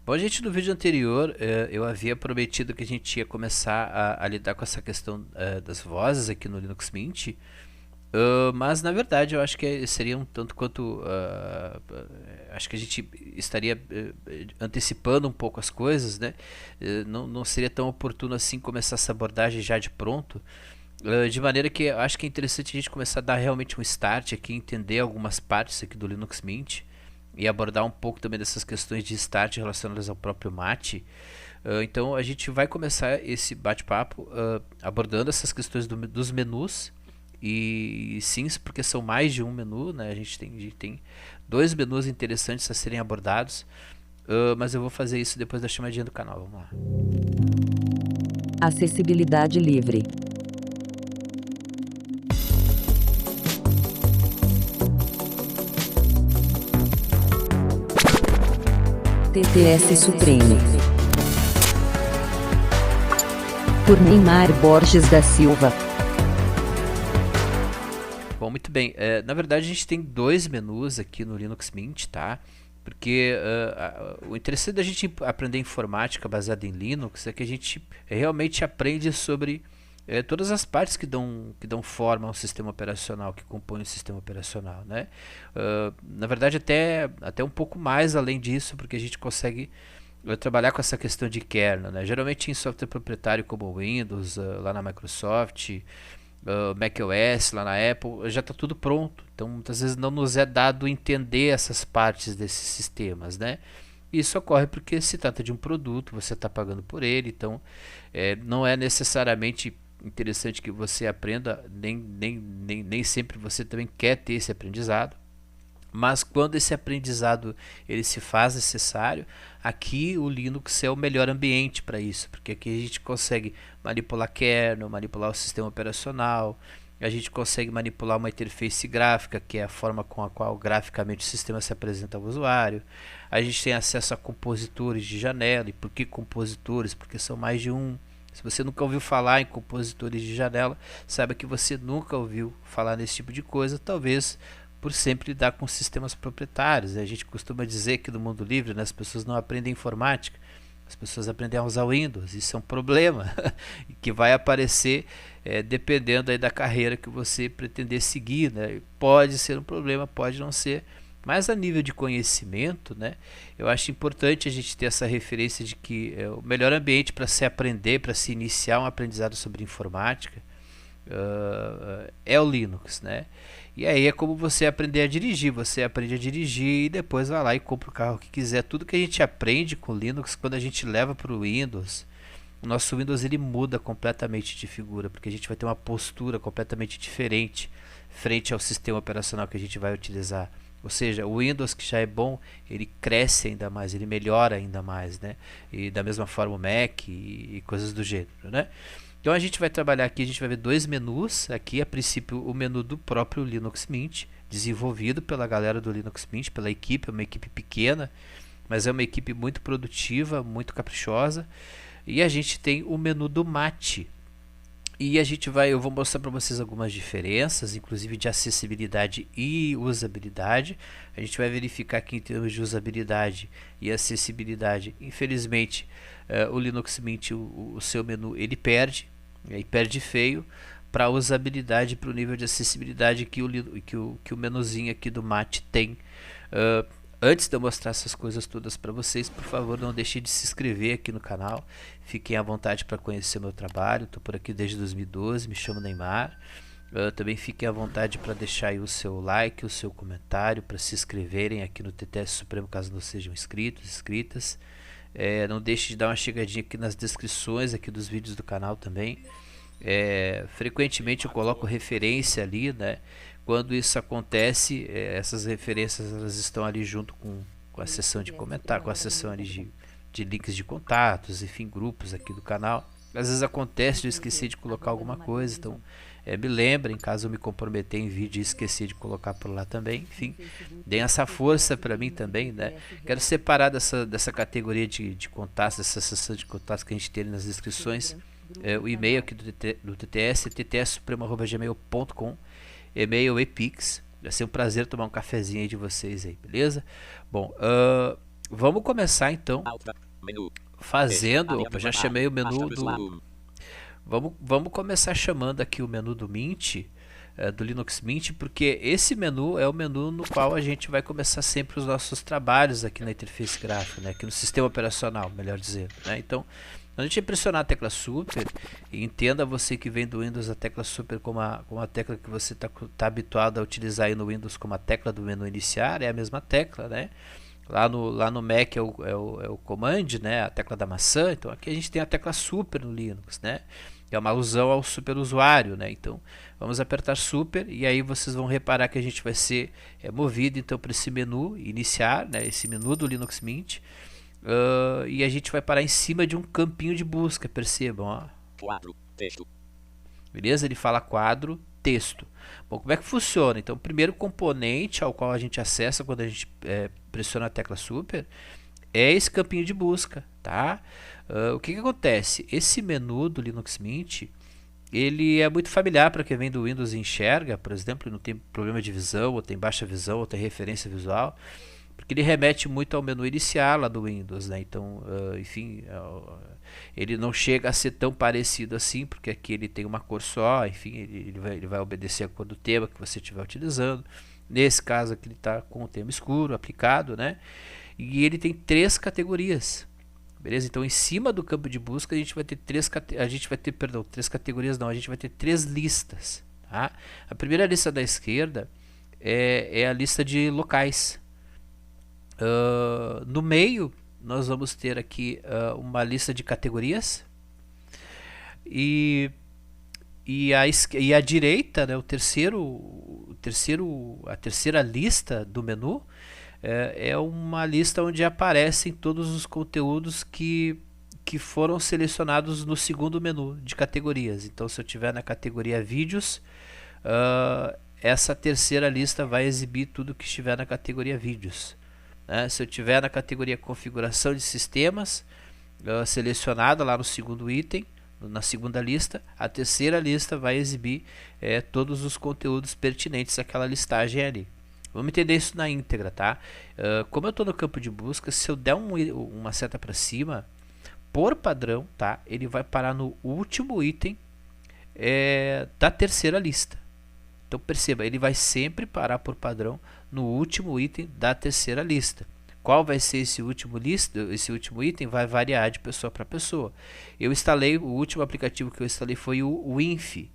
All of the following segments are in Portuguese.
Bom, gente, no vídeo anterior eu havia prometido que a gente ia começar a lidar com essa questão das vozes aqui no Linux Mint, mas na verdade eu acho que seria um tanto quanto. Acho que a gente estaria antecipando um pouco as coisas, né? Não seria tão oportuno assim começar essa abordagem já de pronto. De maneira que eu acho que é interessante a gente começar a dar realmente um start aqui, entender algumas partes aqui do Linux Mint e abordar um pouco também dessas questões de start relacionadas ao próprio Mate. Então a gente vai começar esse bate-papo abordando essas questões dos menus. E sim, porque são mais de um menu, né? A gente tem dois menus interessantes a serem abordados, mas eu vou fazer isso depois da chamadinha do canal. Vamos lá. Acessibilidade livre. TTS Supreme. Por Neymar Borges da Silva. Bom, muito bem. Na verdade, a gente tem dois menus aqui no Linux Mint, tá? Porque o interessante da gente aprender informática baseada em Linux é que a gente realmente aprende sobre todas as partes que dão forma ao sistema operacional, que compõem o sistema operacional, né? Na verdade, até um pouco mais além disso, porque a gente consegue trabalhar com essa questão de kernel, né? Geralmente em software proprietário como o Windows, lá na Microsoft, macOS lá na Apple, já está tudo pronto. Então muitas vezes não nos é dado entender essas partes desses sistemas, né? Isso ocorre porque se trata de um produto, você está pagando por ele, então não é necessariamente interessante que você aprenda, nem sempre você também quer ter esse aprendizado. Mas quando esse aprendizado ele se faz necessário, aqui o Linux é o melhor ambiente para isso, porque aqui a gente consegue manipular kernel, manipular o sistema operacional, a gente consegue manipular uma interface gráfica, que é a forma com a qual graficamente o sistema se apresenta ao usuário. A gente tem acesso a compositores de janela. E por que compositores? Porque são mais de um. Se você nunca ouviu falar em compositores de janela, saiba que você nunca ouviu falar nesse tipo de coisa, talvez por sempre lidar com sistemas proprietários. A gente costuma dizer que no mundo livre, né, as pessoas não aprendem informática, as pessoas aprendem a usar Windows. Isso é um problema que vai aparecer dependendo aí da carreira que você pretender seguir, né? Pode ser um problema, pode não ser, mas a nível de conhecimento, né, eu acho importante a gente ter essa referência de que o melhor ambiente para se aprender, para se iniciar um aprendizado sobre informática é o Linux, né? E aí é como você aprender a dirigir. Você aprende a dirigir e depois vai lá e compra o carro que quiser. Tudo que a gente aprende com Linux, quando a gente leva para o Windows, o nosso Windows ele muda completamente de figura, porque a gente vai ter uma postura completamente diferente frente ao sistema operacional que a gente vai utilizar. Ou seja, o Windows, que já é bom, ele cresce ainda mais, ele melhora ainda mais, né? E da mesma forma o Mac e coisas do gênero, né? Então a gente vai trabalhar aqui, a gente vai ver dois menus. Aqui a princípio o menu do próprio Linux Mint, desenvolvido pela galera do Linux Mint, pela equipe. É uma equipe pequena, mas é uma equipe muito produtiva, muito caprichosa. E a gente tem o menu do Mate. E eu vou mostrar para vocês algumas diferenças, inclusive de acessibilidade e usabilidade. A gente vai verificar que em termos de usabilidade e acessibilidade, infelizmente, o Linux Mint, o seu menu, ele perde, e perde feio para a usabilidade, para o nível de acessibilidade que o menuzinho aqui do Mate tem. Antes de eu mostrar essas coisas todas para vocês, por favor, não deixem de se inscrever aqui no canal. Fiquem à vontade para conhecer meu trabalho. Estou por aqui desde 2012, me chamo Neymar. Também fiquem à vontade para deixar aí o seu like, o seu comentário, para se inscreverem aqui no TTS Supremo, caso não sejam inscritos, inscritas. Não deixe de dar uma chegadinha aqui nas descrições aqui dos vídeos do canal também. Frequentemente eu coloco referência ali, né? Quando isso acontece, essas referências elas estão ali junto com a seção de comentar, com a seção ali de links de contatos, enfim, grupos aqui do canal. Às vezes acontece de eu esquecer de colocar alguma coisa, então me lembrem, caso eu me comprometer em vídeo e esquecer de colocar por lá também. Enfim, deem essa força para mim também, né? Quero separar dessa categoria de contatos, dessa seção de contatos que a gente tem nas descrições, o e-mail aqui do TTS, ttsupremo@gmail.com, e-mail e Pix. Vai ser um prazer tomar um cafezinho aí de vocês aí, beleza? Bom, Vamos começar então Menu. fazendo. Opa, já chamei o menu do. Zoom. Vamos começar chamando aqui o menu do Mint, do Linux Mint, porque esse menu é o menu no qual a gente vai começar sempre os nossos trabalhos aqui na interface gráfica, né? Aqui no sistema operacional, melhor dizendo, né? Então, a gente pressionar a tecla Super, e entenda você que vem do Windows a tecla Super como a tecla que você tá habituado a utilizar aí no Windows como a tecla do menu iniciar, é a mesma tecla, né? Lá no Mac é o Command, né? A tecla da maçã. Então aqui a gente tem a tecla Super no Linux, né? É uma alusão ao super usuário, né? Então vamos apertar Super e aí vocês vão reparar que a gente vai ser movido então para esse menu iniciar, né? Esse menu do Linux Mint. E a gente vai parar em cima de um campinho de busca, percebam, ó. Quadro. Texto. Beleza? Ele fala quadro, texto. Bom, como é que funciona? Então, o primeiro componente ao qual a gente acessa quando a gente pressiona a tecla Super é esse campinho de busca, tá? O que acontece? Esse menu do Linux Mint, ele é muito familiar para quem vem do Windows e enxerga, por exemplo, não tem problema de visão, ou tem baixa visão, ou tem referência visual, porque ele remete muito ao menu inicial lá do Windows, né? Então, enfim, ele não chega a ser tão parecido assim, porque aqui ele tem uma cor só, enfim, ele vai obedecer a cor do tema que você estiver utilizando. Nesse caso aqui ele está com o tema escuro aplicado, né? E ele tem 3 categorias, beleza? Então, em cima do campo de busca a gente vai ter 3 categorias, não, a gente vai ter 3 listas, tá? A primeira lista da esquerda é a lista de locais. No meio nós vamos ter aqui uma lista de categorias e a direita, né, a terceira lista do menu é uma lista onde aparecem todos os conteúdos que foram selecionados no segundo menu de categorias. Então, se eu tiver na categoria vídeos, essa terceira lista vai exibir tudo que estiver na categoria vídeos. Se eu tiver na categoria configuração de sistemas, selecionada lá no segundo item, na segunda lista, a terceira lista vai exibir todos os conteúdos pertinentes àquela listagem ali. Vamos entender isso na íntegra, tá? Como eu estou no campo de busca, se eu der uma seta para cima, por padrão, tá? Ele vai parar no último item da terceira lista. Então perceba, ele vai sempre parar por padrão no último item da terceira lista. Qual vai ser esse último item? Vai variar de pessoa para pessoa. O último aplicativo que eu instalei foi o WinFi.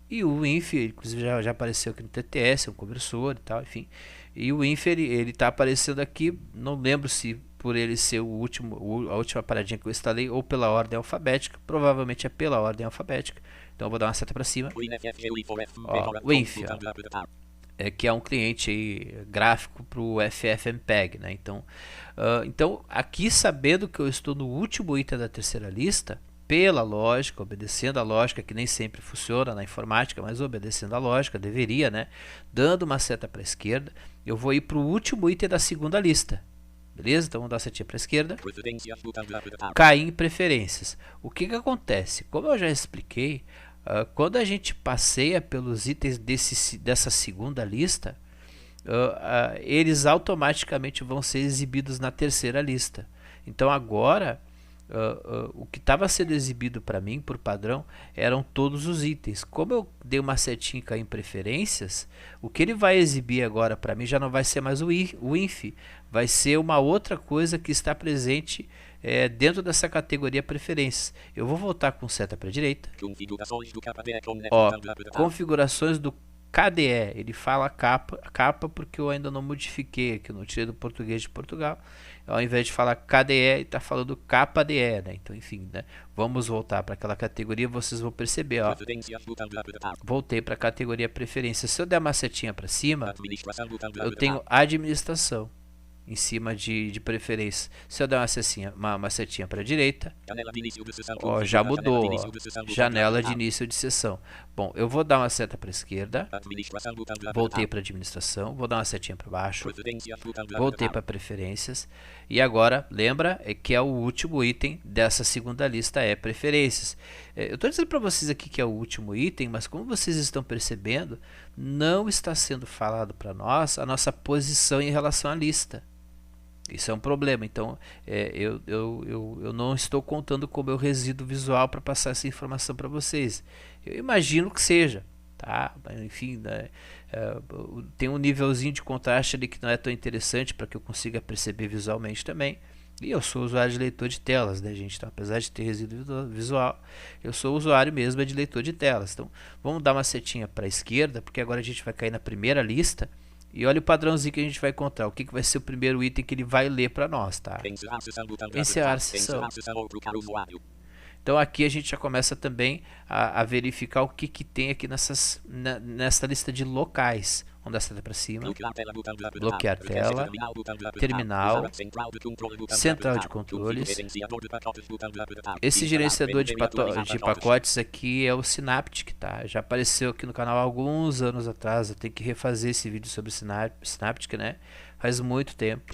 E o WinFi, inclusive já apareceu aqui no TTS, é um conversor e tal, enfim. E o WinFi ele está aparecendo aqui, não lembro se por ele ser a última paradinha que eu instalei ou pela ordem alfabética, provavelmente é pela ordem alfabética. Então eu vou dar uma seta para cima. WinFi, que é um cliente aí, gráfico para o FFmpeg, né? Então aqui, sabendo que eu estou no último item da terceira lista, pela lógica, obedecendo a lógica, que nem sempre funciona na informática, mas obedecendo a lógica, deveria, né? Dando uma seta para a esquerda, eu vou ir para o último item da segunda lista. Beleza? Então vamos dar a setinha para a esquerda. Cair em preferências. O que acontece? Como eu já expliquei, quando a gente passeia pelos itens dessa segunda lista, eles automaticamente vão ser exibidos na terceira lista. Então agora o que estava sendo exibido para mim por padrão eram todos os itens. Como eu dei uma setinha em preferências, o que ele vai exibir agora para mim já não vai ser mais o WinFi, vai ser uma outra coisa que está presente dentro dessa categoria preferências. Eu vou voltar com seta para a direita. Configurações do KDE, ele fala capa porque eu ainda não modifiquei aqui, eu não tirei do português de Portugal. Ao invés de falar KDE, ele está falando KDE, né? Então, enfim, né? Vamos voltar para aquela categoria, vocês vão perceber, ó. Voltei para a categoria preferência. Se eu der uma setinha para cima, eu tenho administração em cima de preferência. Se eu der uma setinha para a direita, ó, já mudou, ó, janela de início de sessão. Bom, eu vou dar uma seta para a esquerda, voltei para administração, vou dar uma setinha para baixo, voltei para preferências, e agora, lembra, que é o último item dessa segunda lista, é preferências. Eu estou dizendo para vocês aqui que é o último item, mas como vocês estão percebendo, não está sendo falado para nós a nossa posição em relação à lista. Isso é um problema. Então, eu não estou contando com o meu resíduo visual para passar essa informação para vocês. Eu imagino que seja, tá? Enfim, né? Tem um nívelzinho de contraste ali que não é tão interessante para que eu consiga perceber visualmente também. E eu sou usuário de leitor de telas, né, gente? Então, apesar de ter resíduo visual, eu sou usuário mesmo de leitor de telas. Então, vamos dar uma setinha para a esquerda, porque agora a gente vai cair na primeira lista. E olha o padrãozinho que a gente vai encontrar. O que vai ser o primeiro item que ele vai ler para nós, tá? Encerrar a sessão. Então aqui a gente já começa também a verificar o que tem aqui nessa lista de locais. Vamos dar seta para cima. Bloquear tela. Terminal. Central de controles. Esse gerenciador de pacotes aqui é o Synaptic, tá? Já apareceu aqui no canal há alguns anos atrás. Eu tenho que refazer esse vídeo sobre o Synaptic, né? Faz muito tempo.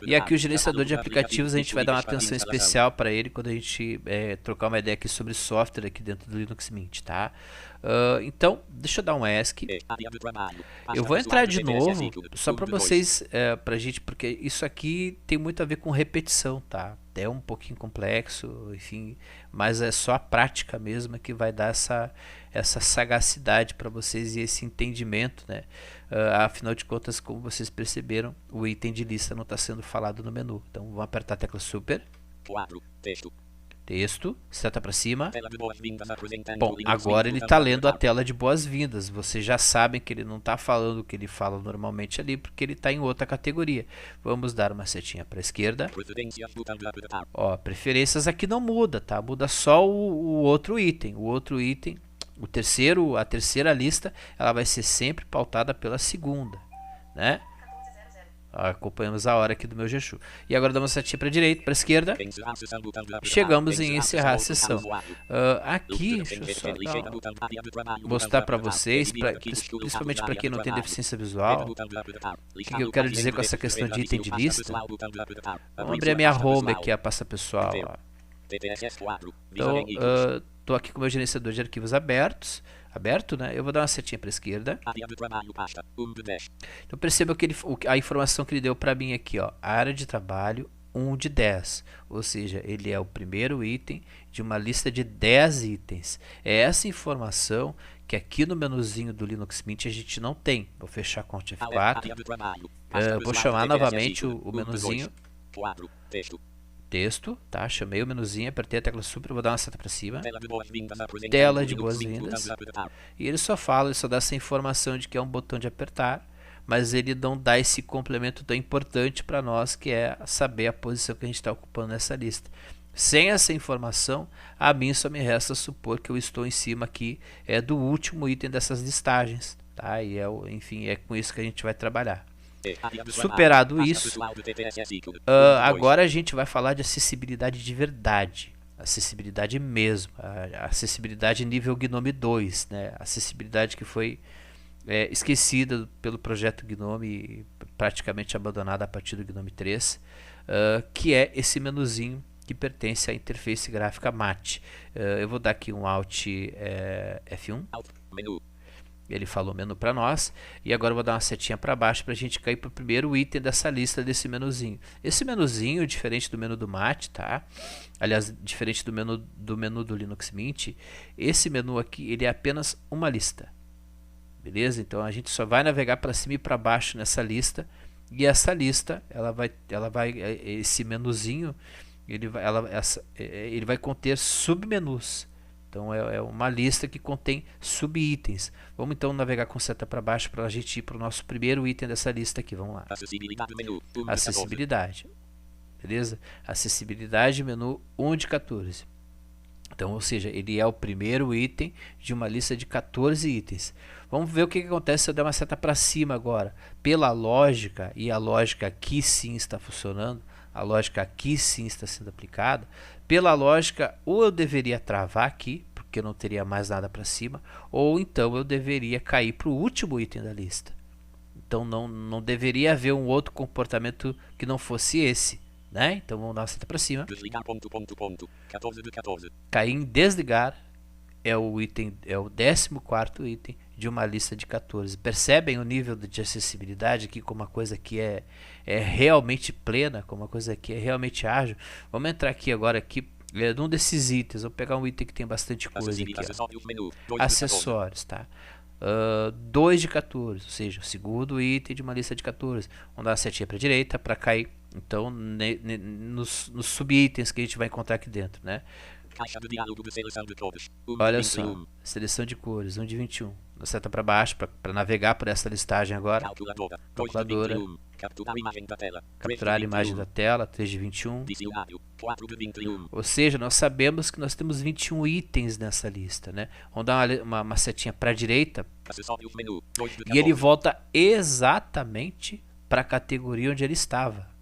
E aqui o gerenciador de aplicativos, a gente vai dar uma atenção especial para ele quando a gente trocar uma ideia aqui sobre software aqui dentro do Linux Mint, tá? Então, deixa eu dar um ESC. Eu vou entrar de novo, só para vocês, pra gente, porque isso aqui tem muito a ver com repetição, tá? É um pouquinho complexo, enfim, mas é só a prática mesmo que vai dar essa sagacidade para vocês e esse entendimento, né? Afinal de contas, como vocês perceberam, o item de lista não está sendo falado no menu. Então vamos apertar a tecla Super. Quadro, Texto, seta para cima. Bom, agora ele está lendo a tela de boas-vindas. Vocês já sabem que ele não está falando o que ele fala normalmente ali, porque ele está em outra categoria. Vamos dar uma setinha para a esquerda. Ó, preferências aqui não muda, tá? Muda só o outro item. O outro item, a terceira lista, ela vai ser sempre pautada pela segunda, né? Acompanhamos a hora aqui do meu Geshu. E agora damos uma setinha para a direita, para a esquerda. Chegamos em encerrar a sessão. Aqui, deixa eu só mostrar para vocês, principalmente para quem não tem deficiência visual, o que eu quero dizer com essa questão de item de lista. Vamos abrir a minha home aqui, a pasta pessoal. Então, estou aqui com o meu gerenciador de arquivos aberto, né? Eu vou dar uma setinha para a esquerda. Então perceba que a informação que ele deu para mim aqui, ó, área de trabalho 1 de 10, ou seja, ele é o primeiro item de uma lista de 10 itens. É essa informação que aqui no menuzinho do Linux Mint a gente não tem. Vou fechar com Alt F4. Vou chamar novamente o menuzinho. Texto, tá? Chamei o menuzinho, apertei a tecla Super, vou dar uma seta para cima. Tela de boas-vindas. E ele só dá essa informação de que é um botão de apertar, mas ele não dá esse complemento tão importante para nós, que é saber a posição que a gente está ocupando nessa lista. Sem essa informação, a mim só me resta supor que eu estou em cima aqui do último item dessas listagens, tá? E enfim, é com isso que a gente vai trabalhar. Superado isso, agora a gente vai falar de acessibilidade de verdade, acessibilidade mesmo, a acessibilidade nível Gnome 2, né? Acessibilidade que foi esquecida pelo projeto Gnome e praticamente abandonada a partir do Gnome 3, que é esse menuzinho que pertence à interface gráfica MAT. Eu vou dar aqui um Alt F1. Ele falou menu para nós, e agora eu vou dar uma setinha para baixo para a gente cair para o primeiro item dessa lista desse menuzinho. Esse menuzinho, diferente do menu do MAT, tá? Aliás, diferente do menu do Linux Mint, esse menu aqui ele é apenas uma lista, beleza? Então a gente só vai navegar para cima e para baixo nessa lista, e essa lista, esse menuzinho, ele vai conter submenus. Então é uma lista que contém subitens. Vamos então navegar com seta para baixo para a gente ir para o nosso primeiro item dessa lista aqui. Vamos lá. Acessibilidade menu. Acessibilidade. Beleza? Acessibilidade menu 1 de 14. Então, ou seja, ele é o primeiro item de uma lista de 14 itens. Vamos ver o que acontece se eu der uma seta para cima agora. Pela lógica, e a lógica aqui sim está funcionando, a lógica aqui sim está sendo aplicada. Pela lógica, ou eu deveria travar aqui, porque eu não teria mais nada para cima, ou então eu deveria cair para o último item da lista. Então não deveria haver um outro comportamento que não fosse esse, né? Então vamos dar uma seta para cima. Desligar ponto. 14 de 14. Cair em desligar é o item, é o 14º item de uma lista de 14. Percebem o nível de acessibilidade aqui, como uma coisa que é realmente plena, como uma coisa que é realmente ágil. Vamos entrar aqui agora aqui num desses itens. Vou pegar um item que tem bastante coisa aqui, ó. Acessórios, tá? 2 de 14, ou seja, o segundo item de uma lista de 14. Vamos dar uma setinha para a direita para cair, então, nos subitens que a gente vai encontrar aqui dentro, né? Caixa de diálogo de seleção de cores. Olha só, seleção de cores, 1 de 21. Seta para baixo para navegar por essa listagem agora. Calculadora. Capturar a imagem da tela. Capturar a imagem da tela, 3 de 21. Dicionário, 4 de 21. Ou seja, nós sabemos que nós temos 21 itens nessa lista, né? Vamos dar uma setinha para a direita. Acessórios menu, 2 de 14. E ele volta exatamente para a categoria onde ele estava.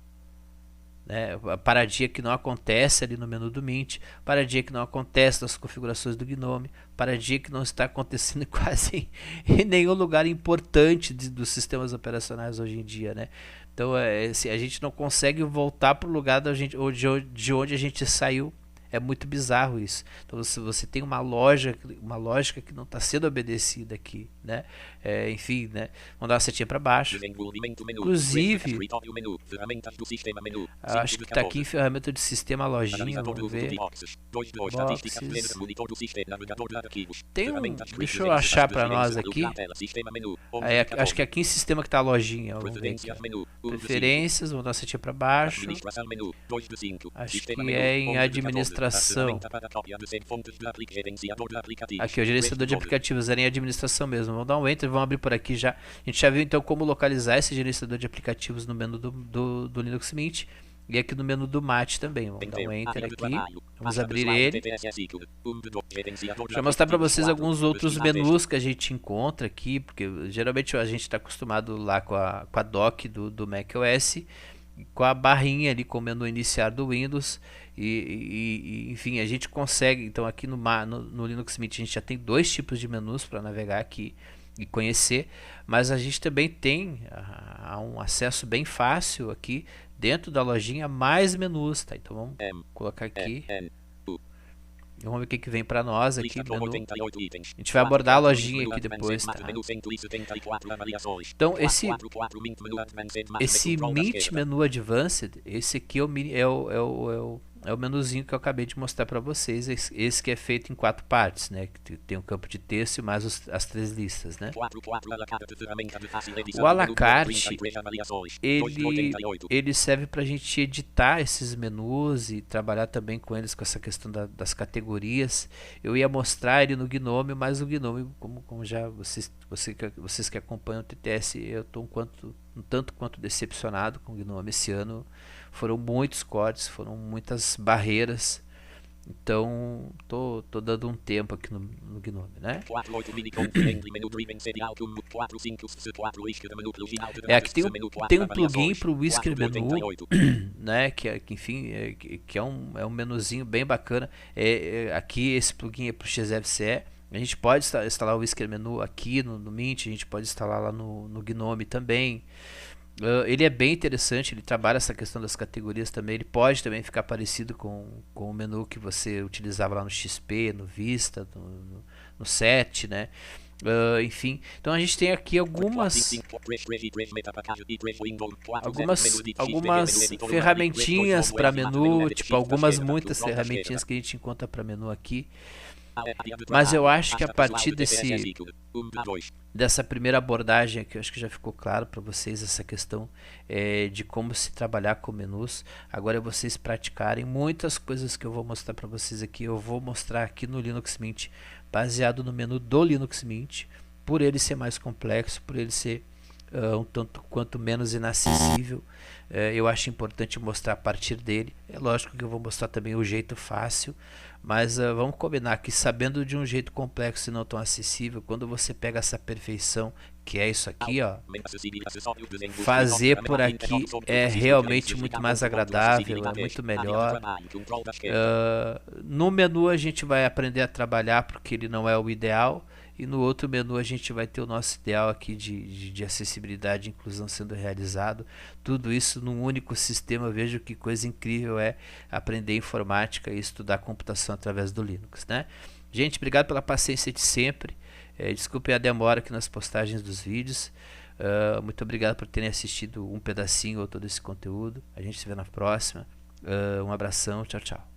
Né? A paradinha que não acontece ali no menu do Mint, paradinha que não acontece nas configurações do Gnome, paradinha que não está acontecendo quase em nenhum lugar importante dos sistemas operacionais hoje em dia, né? Então se a gente não consegue voltar para o lugar de onde a gente saiu, é muito bizarro isso. Então você tem uma lógica que não está sendo obedecida aqui, né? Enfim, né? Vamos dar uma setinha para baixo. Inclusive, acho que está aqui em ferramenta de sistema lojinha. Vamos ver. Boxes. Tem deixa eu achar para nós aqui. Acho que aqui em sistema que está a lojinha. Vamos ver aqui. Preferências, vamos dar uma setinha para baixo. Acho que é em administração. Aqui, o gerenciador de aplicativos era em administração mesmo. Vamos dar um enter, vamos abrir por aqui já. A gente já viu então como localizar esse gerenciador de aplicativos no menu do Linux Mint. E aqui no menu do Mate também. Vamos dar um enter aqui. Vamos abrir ele. Deixa eu mostrar para vocês alguns outros menus que a gente encontra aqui. Porque geralmente a gente está acostumado lá com a dock do macOS, com a barrinha ali com o menu iniciar do Windows. Enfim, a gente consegue. Então aqui no Linux Mint a gente já tem 2 tipos de menus para navegar aqui e conhecer, mas a gente também tem um acesso bem fácil aqui dentro da lojinha, mais menus, tá? Então vamos colocar aqui. Vamos ver o que vem para nós aqui. Menu. A gente vai abordar a lojinha aqui depois, tá? Então esse Mint Menu Advanced, esse aqui é o menuzinho que eu acabei de mostrar para vocês. Esse que é feito em 4 partes, né? Que tem um campo de texto e mais as 3 listas, né? O à la carte, ele serve para a gente editar esses menus e trabalhar também com eles, com essa questão das categorias. Eu ia mostrar ele no Gnome, mas o Gnome, como já vocês que acompanham o TTS, eu estou um tanto quanto decepcionado com o Gnome esse ano. Foram muitos cortes, foram muitas barreiras. Então, tô dando um tempo aqui no Gnome, né? Aqui tem um plugin para o Whisker Menu, né? Enfim, que é um menuzinho bem bacana. Aqui esse plugin é para o XFCE. A gente pode instalar o Whisker Menu aqui no Mint, a gente pode instalar lá no Gnome também. Ele é bem interessante, ele trabalha essa questão das categorias também. Ele pode também ficar parecido com o menu que você utilizava lá no XP, no Vista, no 7, né? Enfim, então a gente tem aqui algumas ferramentinhas para menu, tipo muitas ferramentinhas que a gente encontra para menu aqui. Mas eu acho que a partir dessa primeira abordagem aqui, eu acho que já ficou claro para vocês essa questão de como se trabalhar com menus. Agora é vocês praticarem muitas coisas que eu vou mostrar para vocês aqui. Eu vou mostrar aqui no Linux Mint, baseado no menu do Linux Mint, por ele ser mais complexo, por ele ser um tanto quanto menos inacessível. Eu acho importante mostrar a partir dele. É lógico que eu vou mostrar também o jeito fácil, mas vamos combinar que, sabendo de um jeito complexo e não tão acessível, quando você pega essa perfeição, que é isso aqui, ó, fazer por aqui é realmente muito mais agradável, é muito melhor. No menu a gente vai aprender a trabalhar porque ele não é o ideal, e no outro menu a gente vai ter o nosso ideal aqui de acessibilidade e inclusão sendo realizado. Tudo isso num único sistema. Veja que coisa incrível é aprender informática e estudar computação através do Linux, né? Gente, obrigado pela paciência de sempre. Desculpem a demora aqui nas postagens dos vídeos. Muito obrigado por terem assistido um pedacinho ou todo esse conteúdo. A gente se vê na próxima. Um abração, tchau, tchau.